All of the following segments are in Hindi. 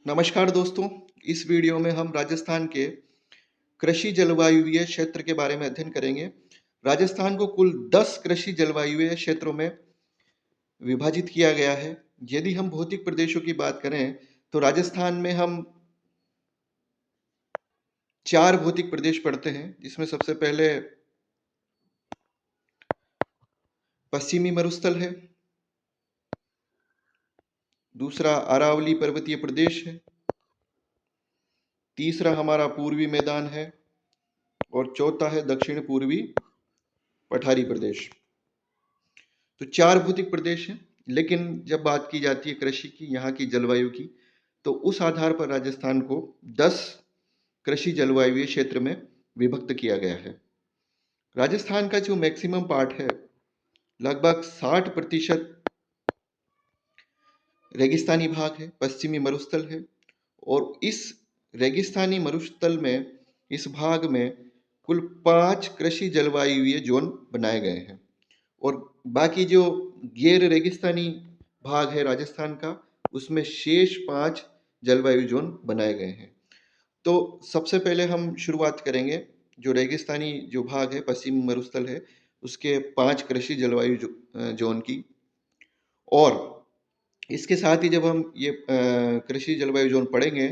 नमस्कार दोस्तों। इस वीडियो में हम राजस्थान के कृषि जलवायुवीय क्षेत्र के बारे में अध्ययन करेंगे। राजस्थान को कुल 10 कृषि जलवायुवीय क्षेत्रों में विभाजित किया गया है। यदि हम भौतिक प्रदेशों की बात करें तो राजस्थान में हम 4 भौतिक प्रदेश पढ़ते हैं, जिसमें सबसे पहले पश्चिमी मरुस्थल है, दूसरा अरावली पर्वतीय प्रदेश है, तीसरा हमारा पूर्वी मैदान है और चौथा है दक्षिण पूर्वी पठारी प्रदेश। तो 4 भौतिक प्रदेश हैं, लेकिन जब बात की जाती है कृषि की, यहाँ की जलवायु की, तो उस आधार पर राजस्थान को 10 कृषि जलवायुवीय क्षेत्र में विभक्त किया गया है। राजस्थान का जो मैक्सिमम पार्ट है, लगभग 60% रेगिस्तानी भाग है, पश्चिमी मरुस्थल है। और इस रेगिस्तानी मरुस्थल में, इस भाग में कुल 5 कृषि जलवायुवीय जोन बनाए गए हैं और बाकी जो गैर रेगिस्तानी भाग है राजस्थान का, उसमें शेष 5 जलवायु जोन बनाए गए हैं। तो सबसे पहले हम शुरुआत करेंगे जो रेगिस्तानी जो भाग है, पश्चिमी मरुस्थल है, उसके 5 कृषि जलवायु जोन की। और इसके साथ ही जब हम ये कृषि जलवायु जोन पढ़ेंगे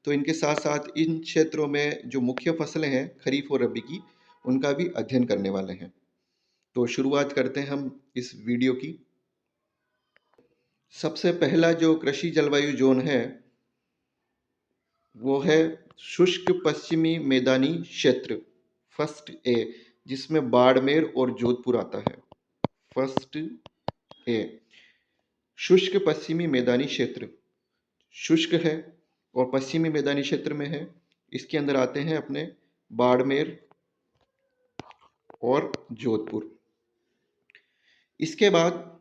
तो इनके साथ साथ इन क्षेत्रों में जो मुख्य फसलें हैं खरीफ और रबी की, उनका भी अध्ययन करने वाले हैं। तो शुरुआत करते हैं हम इस वीडियो की। सबसे पहला जो कृषि जलवायु जोन है वो है शुष्क पश्चिमी मैदानी क्षेत्र, फर्स्ट ए, जिसमें बाड़मेर और जोधपुर आता है। फर्स्ट ए, शुष्क पश्चिमी मैदानी क्षेत्र, शुष्क है और पश्चिमी मैदानी क्षेत्र में है। इसके अंदर आते हैं अपने बाड़मेर और जोधपुर। इसके बाद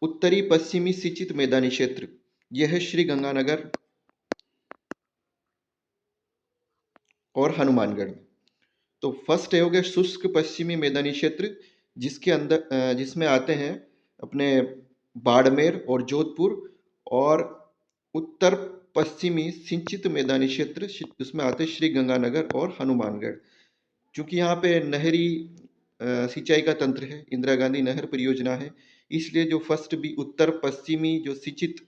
उत्तरी पश्चिमी सिंचित मैदानी क्षेत्र, यह है श्री गंगानगर और हनुमानगढ़। तो फर्स्ट है हो गया शुष्क पश्चिमी मैदानी क्षेत्र, जिसके अंदर जिसमें आते हैं अपने बाड़मेर और जोधपुर। और उत्तर पश्चिमी सिंचित मैदानी क्षेत्र, उसमें आते हैं श्री गंगानगर और हनुमानगढ़। क्योंकि यहाँ पे नहरी सिंचाई का तंत्र है, इंदिरा गांधी नहर परियोजना है, इसलिए जो फर्स्ट भी उत्तर पश्चिमी जो सिंचित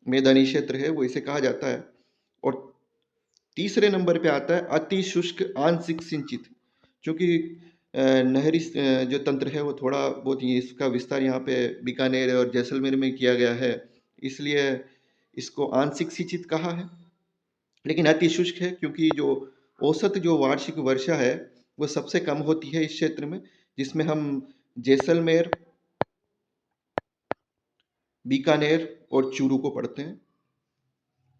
मैदानी क्षेत्र है वो इसे कहा जाता है। और तीसरे नंबर पे आता है अति शुष्क आंशिक सिंचित, क्योंकि नहरी जो तंत्र है वो थोड़ा बहुत इसका विस्तार यहाँ पे बीकानेर और जैसलमेर में किया गया है, इसलिए इसको आंशिक सिंचित कहा है। लेकिन अति शुष्क है क्योंकि जो औसत जो वार्षिक वर्षा है वो सबसे कम होती है इस क्षेत्र में, जिसमें हम जैसलमेर, बीकानेर और चूरू को पढ़ते हैं।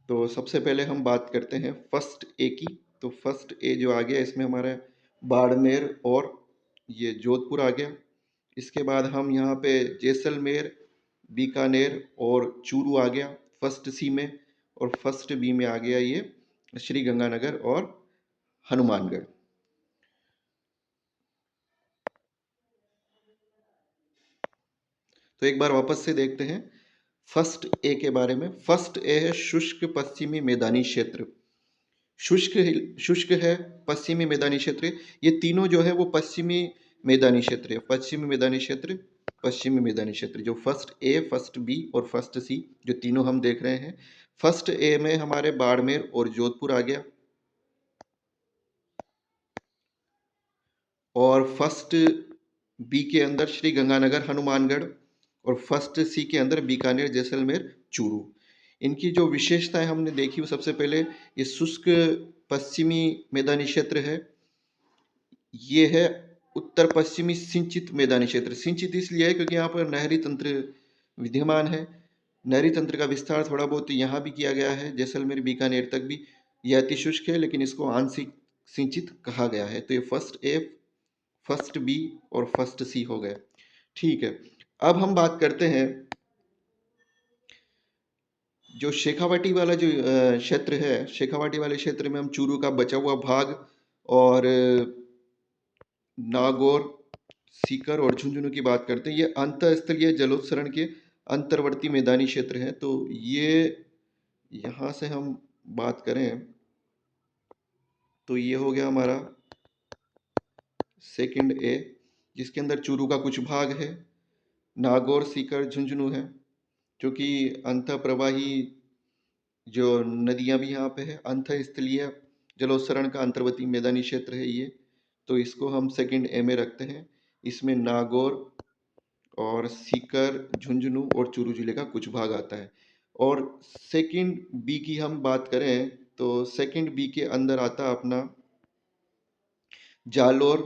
तो सबसे पहले हम बात करते हैं फर्स्ट ए की। तो फर्स्ट ए जो आ गया, इसमें हमारा बाड़मेर और ये जोधपुर आ गया। इसके बाद हम यहाँ पे जैसलमेर, बीकानेर और चूरू आ गया फर्स्ट सी में। और फर्स्ट बी में आ गया ये श्री गंगानगर और हनुमानगढ़। तो एक बार वापस से देखते हैं फर्स्ट ए के बारे में। फर्स्ट ए है शुष्क पश्चिमी मैदानी क्षेत्र। शुष्क शुष्क है, पश्चिमी मैदानी क्षेत्र। ये तीनों जो है वो पश्चिमी मैदानी क्षेत्र है। पश्चिमी मैदानी क्षेत्र, पश्चिमी मैदानी क्षेत्र, जो फर्स्ट ए, फर्स्ट बी और फर्स्ट सी, जो तीनों हम देख रहे हैं। फर्स्ट ए में हमारे बाड़मेर और जोधपुर आ गया, और फर्स्ट बी के अंदर श्री गंगानगर, हनुमानगढ़, और फर्स्ट सी के अंदर बीकानेर, जैसलमेर, चूरू। इनकी जो विशेषताएं हमने देखी वो सबसे पहले ये शुष्क पश्चिमी मैदानी क्षेत्र है। ये है उत्तर पश्चिमी सिंचित मैदानी क्षेत्र। सिंचित इसलिए है क्योंकि यहाँ पर नहरी तंत्र विद्यमान है। नहरी तंत्र का विस्तार थोड़ा बहुत यहाँ भी किया गया है, जैसलमेर बीकानेर तक भी। यह अति शुष्क है लेकिन इसको आंशिक सिंचित कहा गया है। तो ये फर्स्ट ए, फर्स्ट बी और फर्स्ट सी हो गए। ठीक है, अब हम बात करते हैं जो शेखावाटी वाला जो क्षेत्र है। शेखावाटी वाले क्षेत्र में हम चूरू का बचा हुआ भाग और नागौर, सीकर और झुंझुनू की बात करते हैं। ये अंतःस्थलीय जलोत्सरण के अंतर्वर्ती मैदानी क्षेत्र हैं। तो ये यहाँ से हम बात करें तो ये हो गया हमारा सेकंड ए, जिसके अंदर चूरू का कुछ भाग है, नागौर, सीकर, झुंझुनू है, क्योंकि अंतःप्रवाही जो नदियां भी यहाँ पे है, अंतःस्थलीय जलोत्सरण का अंतर्वर्ती मैदानी क्षेत्र है ये, तो इसको हम सेकंड ए में रखते हैं। इसमें नागौर और सीकर, झुंझुनू और चूरू जिले का कुछ भाग आता है। और सेकंड बी की हम बात करें तो सेकंड बी के अंदर आता है अपना जालोर,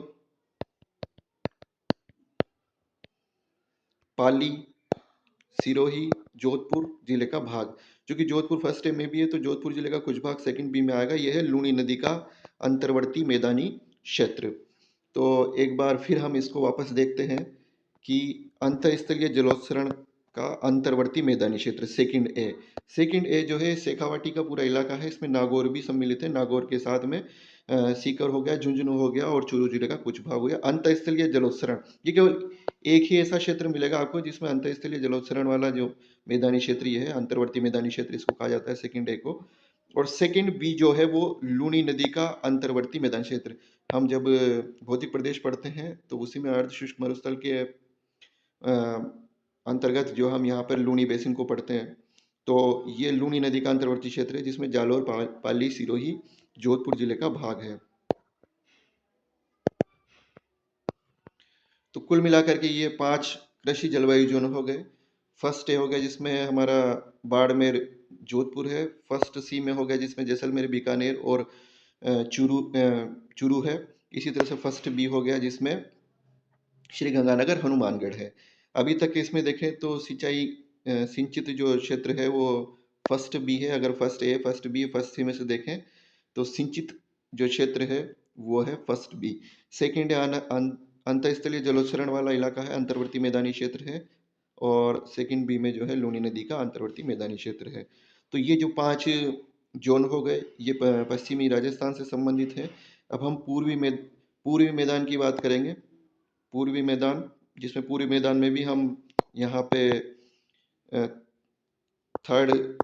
पाली, सिरोही, जोधपुर जिले का भाग, जो कि जोधपुर फर्स्ट ए में भी है, तो जोधपुर जिले का कुछ भाग सेकंड बी में आएगा। यह है लूनी नदी का अंतर्वर्ती मैदानी क्षेत्र। तो एक बार फिर हम इसको वापस देखते हैं कि अंतःस्थलीय जलोत्सरण का अंतर्वर्ती मैदानी क्षेत्र सेकंड ए। सेकंड ए जो है शेखावाटी का पूरा इलाका है, इसमें नागौर भी सम्मिलित है। नागौर के साथ में सीकर हो गया, झुंझुनू हो गया और चूरू जिले का कुछ भाग हो गया। अंतःस्थलीय जलोत्सरण, ये केवल एक ही ऐसा क्षेत्र मिलेगा आपको जिसमें अंतःस्थलीय जलोत्सरण वाला जो मैदानी क्षेत्र ये है, अंतर्वर्ती मैदानी क्षेत्र इसको कहा जाता है सेकंड ए को। और सेकंड बी जो है वो लूनी नदी का अंतर्वर्ती मैदानी क्षेत्र। हम जब भौतिक प्रदेश पढ़ते हैं तो उसी में अर्ध शुष्क मरुस्थल के अंतर्गत जो हम यहाँ पर लूनी बेसिन को पढ़ते हैं, तो ये लूनी नदी का अंतर्वर्ती क्षेत्र है जिसमें जालोर, पाली, सिरोही, जोधपुर जिले का भाग है। तो कुल मिलाकर के ये 5 कृषि जलवायु जोन हो गए। फर्स्ट ए हो गया जिसमें हमारा बाड़मेर, जोधपुर है। फर्स्ट सी में हो गया जिसमें जैसलमेर, बीकानेर और चूरू है। इसी तरह से फर्स्ट बी हो गया जिसमें श्री गंगानगर, हनुमानगढ़ है। अभी तक इसमें देखें तो सिंचाई सिंचित जो क्षेत्र है वो फर्स्ट बी है। अगर first A, first B, first सी में से देखें तो सिंचित जो क्षेत्र है वो है फर्स्ट बी। सेकेंड अंतःस्थलीय जलोत्सरण वाला इलाका है, अंतर्वर्ती मैदानी क्षेत्र है। और सेकंड बी में जो है लूनी नदी का अंतर्वर्ती मैदानी क्षेत्र है। तो ये जो 5 जोन हो गए ये पश्चिमी राजस्थान से संबंधित है। अब हम पूर्वी मैदान की बात करेंगे। पूर्वी मैदान, जिसमें पूर्वी मैदान में भी हम यहाँ पे थर्ड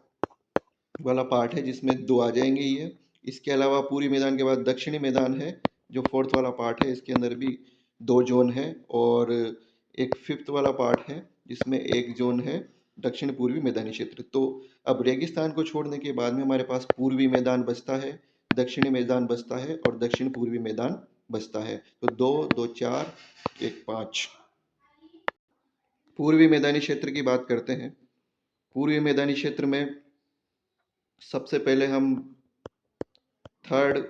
वाला पार्ट है जिसमें 2 आ जाएंगे ये। इसके अलावा पूर्वी मैदान के बाद दक्षिणी मैदान है जो फोर्थ वाला पार्ट है, इसके अंदर भी 2 जोन है। और एक फिफ्थ वाला पार्ट है जिसमें 1 जोन है दक्षिण पूर्वी मैदानी क्षेत्र। तो अब रेगिस्तान को छोड़ने के बाद में हमारे पास पूर्वी मैदान बचता है, दक्षिणी मैदान बचता है और दक्षिण पूर्वी मैदान बचता है। तो 2, 2, 4, 1, 5। पूर्वी मैदानी क्षेत्र की बात करते हैं। पूर्वी मैदानी क्षेत्र में सबसे पहले हम थर्ड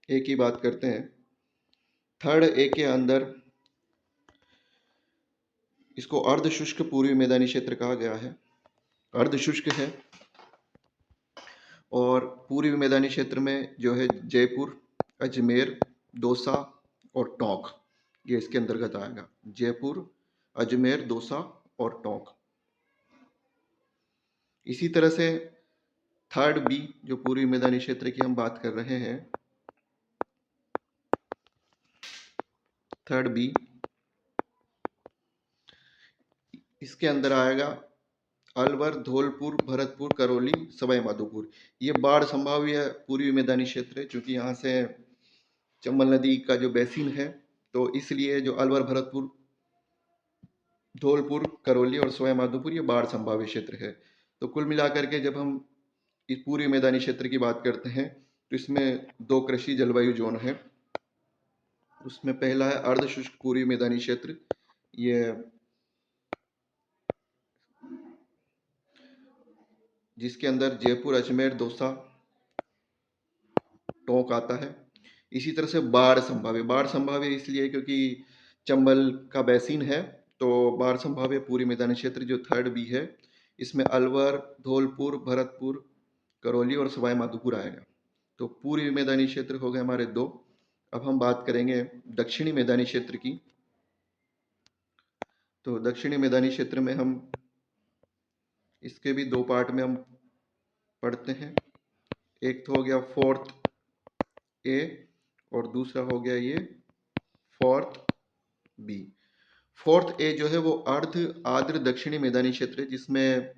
ए की बात करते हैं। थर्ड ए के अंदर इसको अर्ध शुष्क पूर्वी मैदानी क्षेत्र कहा गया है। अर्ध शुष्क है और पूर्वी मैदानी क्षेत्र में जो है जयपुर, अजमेर, दौसा और टोंक, ये इसके अंतर्गत आएगा। जयपुर, अजमेर, दौसा और टोंक। इसी तरह से थर्ड बी जो पूर्वी मैदानी क्षेत्र की हम बात कर रहे हैं, थर्ड बी, इसके अंदर आएगा अलवर, धौलपुर, भरतपुर, करौली, सवाई माधोपुर। ये बाढ़ संभाव्य पूर्वी मैदानी क्षेत्र है क्योंकि यहाँ से चंबल नदी का जो बेसिन है, तो इसलिए जो अलवर, भरतपुर, धौलपुर, करौली और सवाई माधोपुर ये बाढ़ संभाव्य क्षेत्र है। तो कुल मिलाकर के जब हम इस पूर्वी मैदानी क्षेत्र की बात करते हैं तो इसमें 2 कृषि जलवायु जोन है। उसमें पहला है अर्ध शुष्क पूर्वी मैदानी क्षेत्र, ये जिसके अंदर जयपुर, अजमेर, दौसा, टोंक आता है। इसी तरह से बाढ़ संभाव्य इसलिए क्योंकि चंबल का बेसिन है, तो बाढ़ संभाव्य पूर्वी मैदानी क्षेत्र जो थर्ड बी है, इसमें अलवर, धौलपुर, भरतपुर, करौली और सवाई माधोपुर आएगा। तो पूर्वी मैदानी क्षेत्र हो गए हमारे 2। अब हम बात करेंगे दक्षिणी मैदानी क्षेत्र की। तो दक्षिणी मैदानी क्षेत्र में हम इसके भी 2 पार्ट में हम पढ़ते हैं। एक तो हो गया फोर्थ ए और दूसरा हो गया ये फोर्थ बी। फोर्थ ए जो है वो अर्ध आर्द्र दक्षिणी मैदानी क्षेत्र है जिसमें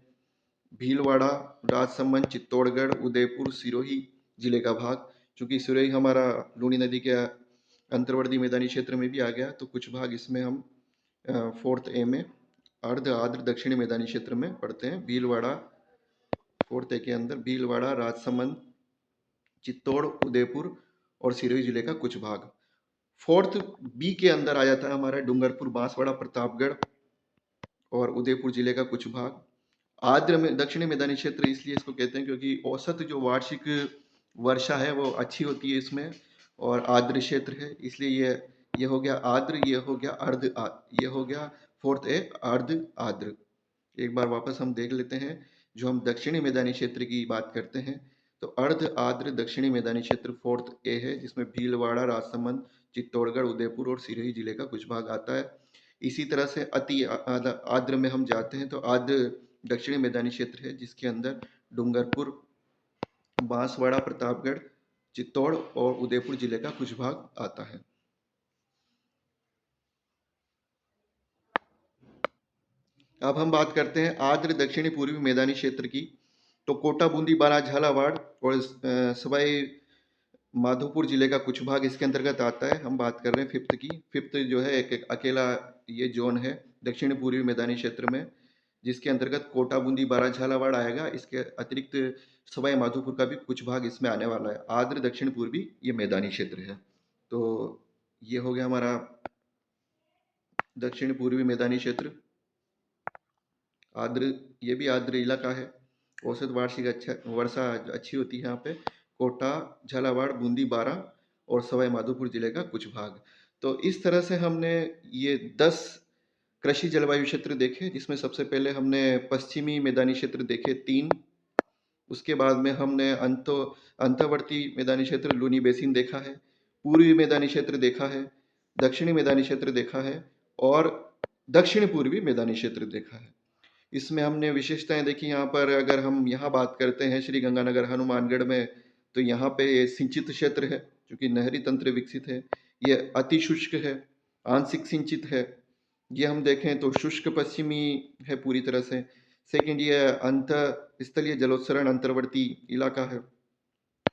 भीलवाड़ा, राजसमंद, चित्तौड़गढ़, उदयपुर, सिरोही जिले का भाग, चूंकि सिरोही हमारा लूनी नदी के अंतर्वर्ती मैदानी क्षेत्र में भी आ गया, तो कुछ भाग इसमें हम 4th ए में अर्ध आर्द्र दक्षिणी मैदानी क्षेत्र में पढ़ते हैं। भीलवाड़ा 4th ए के अंदर भीलवाड़ा, राजसमंद, चित्तौड़, उदयपुर और सिरोही जिले का कुछ भाग। 4th बी के अंदर आ जाता है हमारा डूंगरपुर, बांसवाड़ा, प्रतापगढ़ और उदयपुर जिले का कुछ भाग। आर्द्र में दक्षिणी मैदानी क्षेत्र इसलिए इसको कहते हैं क्योंकि औसत जो वार्षिक वर्षा है वो अच्छी होती है इसमें, और आर्द्र क्षेत्र है, इसलिए ये हो गया आर्द्र, ये हो गया ये हो गया 4th ए अर्ध आर्द्र। एक बार वापस हम देख लेते हैं, जो हम दक्षिणी मैदानी क्षेत्र की बात करते हैं तो अर्ध आर्द्र दक्षिणी मैदानी क्षेत्र 4th ए है, जिसमें भीलवाड़ा, राजसमंद, चित्तौड़गढ़, उदयपुर और सिरोही जिले का कुछ भाग आता है। इसी तरह से अति आर्द्र में हम जाते हैं तो आर्द्र दक्षिणी मैदानी क्षेत्र है, जिसके अंदर डूंगरपुर, बांसवाड़ा, प्रतापगढ़, चित्तौड़ और उदयपुर जिले का कुछ भाग आता है। अब हम बात करते हैं आर्द्र दक्षिणी पूर्वी मैदानी क्षेत्र की, तो कोटा, बूंदी, बारा, झालावाड़ और सवाई माधोपुर जिले का कुछ भाग इसके अंतर्गत आता है। हम बात कर रहे हैं फिफ्थ की। फिफ्थ जो है एक अकेला ये जोन है दक्षिण पूर्वी मैदानी क्षेत्र में, जिसके अंतर्गत कोटा, बूंदी, बारा, झालावाड़ आएगा। इसके अतिरिक्त सवाई माधोपुर का भी कुछ भाग इसमें आने वाला है। आर्द्र दक्षिण पूर्वी ये मैदानी क्षेत्र है। तो ये हो गया हमारा दक्षिण पूर्वी मैदानी क्षेत्र। आर्द्र, ये भी आर्द्र इलाका है। औसत वार्षिक वर्षा अच्छी होती है यहाँ पे। कोटा, झालावाड़, बूंदी, बारा और सवाई माधोपुर जिले का कुछ भाग। तो इस तरह से हमने ये 10 कृषि जलवायु क्षेत्र देखे, जिसमें सबसे पहले हमने पश्चिमी मैदानी क्षेत्र देखे 3। उसके बाद में हमने अंतर्वर्ती मैदानी क्षेत्र लूनी बेसिन देखा है, पूर्वी मैदानी क्षेत्र देखा है, दक्षिणी मैदानी क्षेत्र देखा है और दक्षिण पूर्वी मैदानी क्षेत्र देखा है। इसमें हमने विशेषताएं देखी। यहाँ पर अगर हम यहाँ बात करते हैं श्री गंगानगर हनुमानगढ़ में, तो यहाँ पे ये सिंचित क्षेत्र है, क्योंकि नहरी तंत्र विकसित है। ये अति शुष्क है, आंशिक सिंचित है। ये हम देखें तो शुष्क पश्चिमी है पूरी तरह से। सेकंड, ये अंत स्थलीय जलोत्सरण अंतर्वर्ती इलाका है।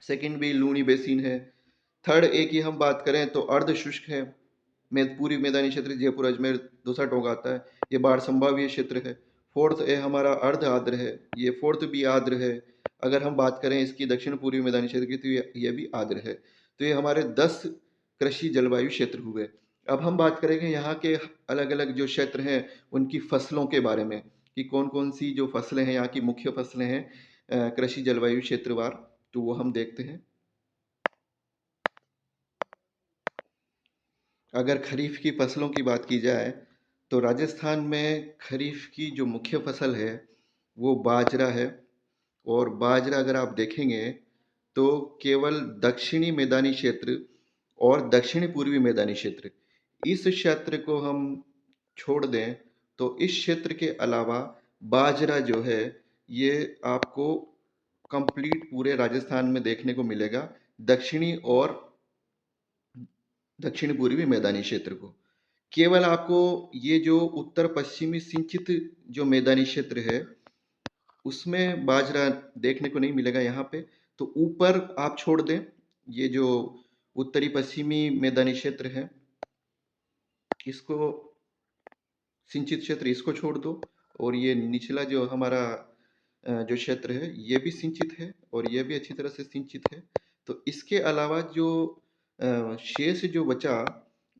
सेकंड भी लूनी बेसिन है। थर्ड ए की हम बात करें तो अर्ध शुष्क है, पूरी मैदानी क्षेत्र जयपुर, अजमेर, दौसा, टोंक आता है। ये बाढ़ संभाव्य क्षेत्र है। फोर्थ ए हमारा अर्ध आर्द्र है, ये फोर्थ भी आर्द्र है। अगर हम बात करें इसकी दक्षिण पूर्वी मैदानी क्षेत्र की, तो ये भी आर्द्र है। तो ये हमारे 10 कृषि जलवायु क्षेत्र हुए। अब हम बात करेंगे यहाँ के अलग अलग जो क्षेत्र हैं उनकी फसलों के बारे में, कि कौन कौन सी जो फसलें हैं, यहाँ की मुख्य फसलें हैं कृषि जलवायु क्षेत्रवार, तो वो हम देखते हैं। अगर खरीफ की फसलों की बात की जाए तो राजस्थान में खरीफ की जो मुख्य फसल है वो बाजरा है। और बाजरा अगर आप देखेंगे तो केवल दक्षिणी मैदानी क्षेत्र और दक्षिणी पूर्वी मैदानी क्षेत्र, इस क्षेत्र को हम छोड़ दें तो इस क्षेत्र के अलावा बाजरा जो है ये आपको कंप्लीट पूरे राजस्थान में देखने को मिलेगा, दक्षिणी और दक्षिण पूर्वी मैदानी क्षेत्र को। केवल आपको ये जो उत्तर पश्चिमी सिंचित जो मैदानी क्षेत्र है उसमें बाजरा देखने को नहीं मिलेगा यहाँ पे। तो ऊपर आप छोड़ दें, ये जो उत्तरी पश्चिमी मैदानी क्षेत्र है इसको, सिंचित क्षेत्र इसको छोड़ दो, और ये निचला जो हमारा जो क्षेत्र है ये भी सिंचित है और ये भी अच्छी तरह से सिंचित है। तो इसके अलावा जो शेष जो बचा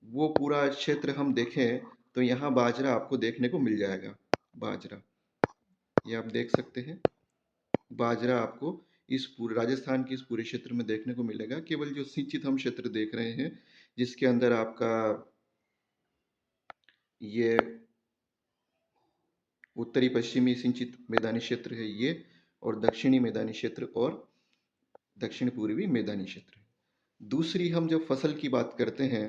वो पूरा क्षेत्र हम देखें तो यहाँ बाजरा आपको देखने को मिल जाएगा। बाजरा ये आप देख सकते हैं, बाजरा आपको इस पूरे राजस्थान के इस पूरे क्षेत्र में देखने को मिलेगा। केवल जो सिंचित हम क्षेत्र देख रहे हैं जिसके अंदर आपका ये उत्तरी पश्चिमी सिंचित मैदानी क्षेत्र है ये, और दक्षिणी मैदानी क्षेत्र और दक्षिण पूर्वी मैदानी क्षेत्र। दूसरी हम जब फसल की बात करते हैं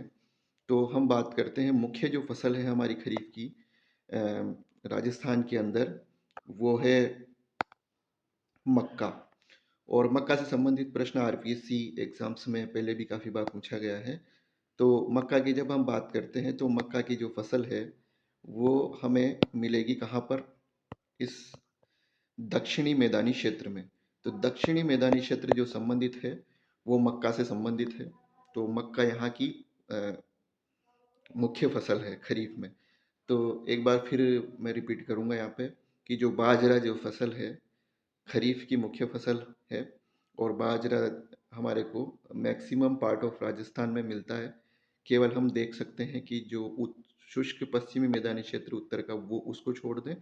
तो हम बात करते हैं मुख्य जो फसल है हमारी खरीफ की राजस्थान के अंदर, वो है मक्का। और मक्का से संबंधित प्रश्न आरपीएससी एग्जाम्स में पहले भी काफ़ी बार पूछा गया है। तो मक्का की जब हम बात करते हैं तो मक्का की जो फसल है वो हमें मिलेगी कहाँ पर, इस दक्षिणी मैदानी क्षेत्र में। तो दक्षिणी मैदानी क्षेत्र जो संबंधित है वो मक्का से संबंधित है। तो मक्का यहाँ की मुख्य फसल है खरीफ में। तो एक बार फिर मैं रिपीट करूँगा यहाँ पे कि जो बाजरा जो फसल है खरीफ की मुख्य फसल है, और बाजरा हमारे को मैक्सिमम पार्ट ऑफ राजस्थान में मिलता है। केवल हम देख सकते हैं कि जो शुष्क पश्चिमी मैदानी क्षेत्र उत्तर का वो उसको छोड़ दें,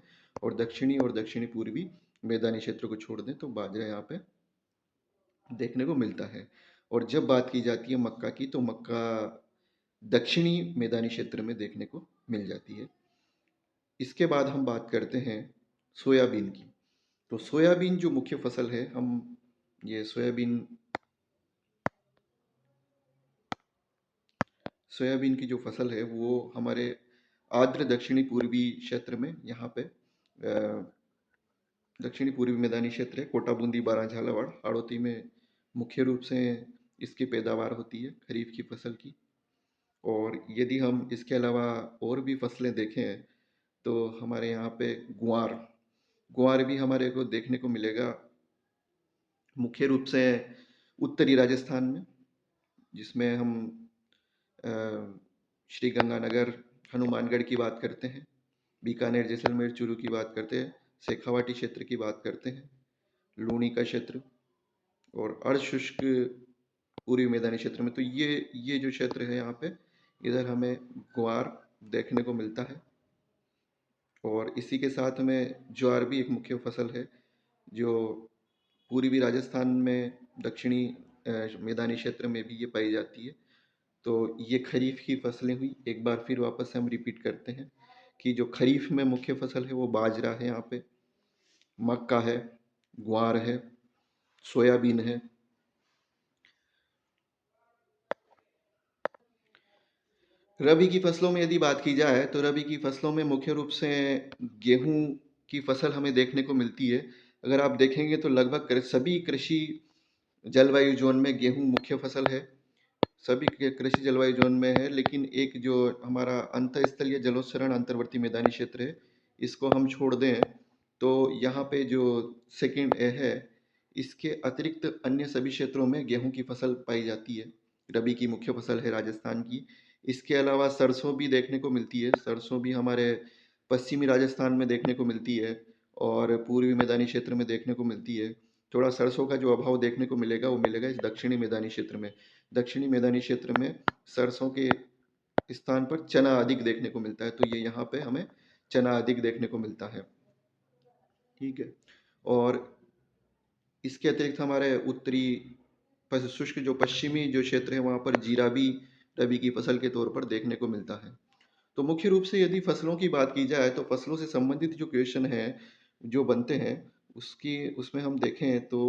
और दक्षिणी पूर्वी मैदानी क्षेत्र को छोड़ दें तो बाजरा यहाँ पे देखने को मिलता है। और जब बात की जाती है मक्का की, तो मक्का दक्षिणी मैदानी क्षेत्र में देखने को मिल जाती है। इसके बाद हम बात करते हैं सोयाबीन की। तो सोयाबीन जो मुख्य फसल है, हम ये सोयाबीन की जो फसल है वो हमारे आर्द्र दक्षिणी पूर्वी क्षेत्र में यहाँ पे दक्षिणी पूर्वी मैदानी क्षेत्र है, कोटा बूंदी बारां झालावाड़ हाड़ौती में मुख्य रूप से इसकी पैदावार होती है खरीफ की फसल की। और यदि हम इसके अलावा और भी फसलें देखें तो हमारे यहाँ पे गुआर गुआर भी हमारे को देखने को मिलेगा मुख्य रूप से उत्तरी राजस्थान में, जिसमें हम अ, श्री गंगानगर हनुमानगढ़ की बात करते हैं, बीकानेर जैसलमेर चूरू की बात करते हैं, शेखावाटी क्षेत्र की बात करते हैं, लूणी का क्षेत्र और अर्धशुष्क पूर्वी मैदानी क्षेत्र में। तो ये जो क्षेत्र है यहाँ पे, इधर हमें ग्वार देखने को मिलता है। और इसी के साथ में ज्वार भी एक मुख्य फसल है जो पूर्वी राजस्थान में दक्षिणी मैदानी क्षेत्र में भी ये पाई जाती है। तो ये खरीफ की फसलें हुई। एक बार फिर वापस से हम रिपीट करते हैं कि जो खरीफ में मुख्य फसल है वो बाजरा है, यहाँ पे मक्का है, ग्वार है, सोयाबीन है। रबी की फसलों में यदि बात की जाए तो रबी की फसलों में मुख्य रूप से गेहूं की फसल हमें देखने को मिलती है। अगर आप देखेंगे तो लगभग सभी कृषि जलवायु जोन में गेहूं मुख्य फसल है, सभी के कृषि जलवायु जोन में है। लेकिन एक जो हमारा अंतःस्थलीय जलोत्सरण अंतर्वर्ती मैदानी क्षेत्र है, इसको हम छोड़ दें तो यहाँ पे जो सेकंड ए है, इसके अतिरिक्त अन्य सभी क्षेत्रों में गेहूं की फसल पाई जाती है। रबी की मुख्य फसल है राजस्थान की। इसके अलावा सरसों भी देखने को मिलती है, सरसों भी हमारे पश्चिमी राजस्थान में देखने को मिलती है और पूर्वी मैदानी क्षेत्र में देखने को मिलती है। थोड़ा सरसों का जो अभाव देखने को मिलेगा वो मिलेगा इस दक्षिणी मैदानी क्षेत्र में। दक्षिणी मैदानी क्षेत्र में सरसों के स्थान पर चना अधिक देखने को मिलता है, तो ये यहाँ पे हमें चना अधिक देखने को मिलता है। ठीक है। और इसके अतिरिक्त हमारे उत्तरी शुष्क जो पश्चिमी जो क्षेत्र है वहाँ पर जीरा भी रबी की फसल के तौर पर देखने को मिलता है। तो मुख्य रूप से यदि फसलों की बात की जाए तो फसलों से संबंधित जो क्वेश्चन है जो बनते हैं उसकी उसमें हम देखें तो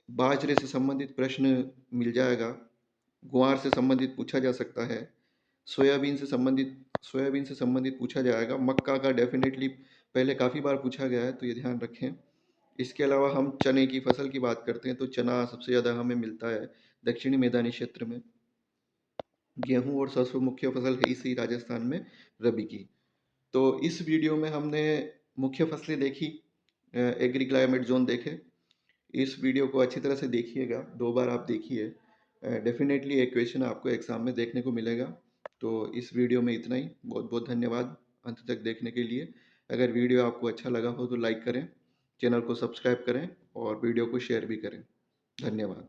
बाजरे से संबंधित प्रश्न मिल जाएगा, ग्वार से संबंधित पूछा जा सकता है, सोयाबीन से संबंधित पूछा जाएगा, मक्का का डेफिनेटली पहले काफ़ी बार पूछा गया है तो ये ध्यान रखें। इसके अलावा हम चने की फसल की बात करते हैं तो चना सबसे ज़्यादा हमें मिलता है दक्षिणी मैदानी क्षेत्र में। गेहूं और सरसों मुख्य फसल है इसी राजस्थान में रबी की। तो इस वीडियो में हमने मुख्य फसलें देखी, एग्री क्लाइमेट जोन देखे। इस वीडियो को अच्छी तरह से देखिएगा, 2 बार आप देखिए, डेफिनेटली एक क्वेश्चन आपको एग्जाम में देखने को मिलेगा। तो इस वीडियो में इतना ही। बहुत बहुत धन्यवाद अंत तक देखने के लिए। अगर वीडियो आपको अच्छा लगा हो तो लाइक करें, चैनल को सब्सक्राइब करें और वीडियो को शेयर भी करें। धन्यवाद।